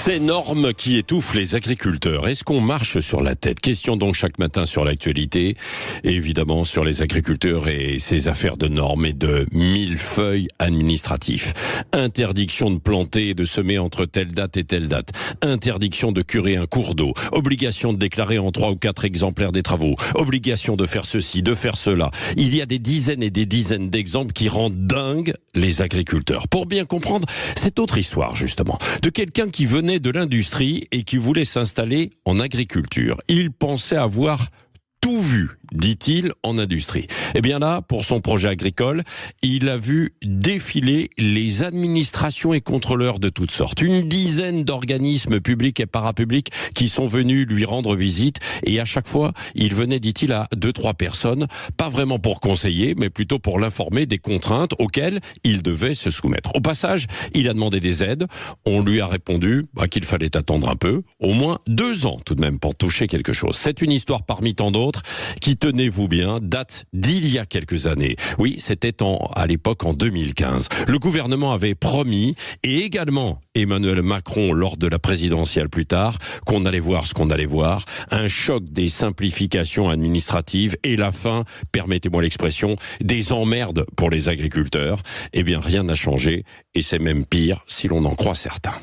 Ces normes qui étouffent les agriculteurs, est-ce qu'on marche sur la tête? Question donc chaque matin sur l'actualité, et évidemment sur les agriculteurs et ces affaires de normes et de millefeuilles administratifs. Interdiction de planter et de semer entre telle date et telle date. Interdiction de curer un cours d'eau. Obligation de déclarer en 3 ou 4 exemplaires des travaux. Obligation de faire ceci, de faire cela. Il y a des dizaines et des dizaines d'exemples qui rendent dingues les agriculteurs. Pour bien comprendre cette autre histoire justement, de quelqu'un qui venait de l'industrie et qui voulait s'installer en agriculture. Il pensait avoir tout vu, dit-il, en industrie. Eh bien là, pour son projet agricole, il a vu défiler les administrations et contrôleurs de toutes sortes. Une dizaine d'organismes publics et parapublics qui sont venus lui rendre visite. Et à chaque fois, il venait, dit-il, à 2-3 personnes, pas vraiment pour conseiller, mais plutôt pour l'informer des contraintes auxquelles il devait se soumettre. Au passage, il a demandé des aides. On lui a répondu qu'il fallait attendre un peu, au moins 2 ans tout de même, pour toucher quelque chose. C'est une histoire parmi tant d'autres qui, tenez-vous bien, date d'il y a quelques années. Oui, c'était à l'époque en 2015. Le gouvernement avait promis, et également Emmanuel Macron lors de la présidentielle plus tard, qu'on allait voir ce qu'on allait voir, un choc des simplifications administratives et la fin, permettez-moi l'expression, des emmerdes pour les agriculteurs. Eh bien, rien n'a changé, et c'est même pire si l'on en croit certains.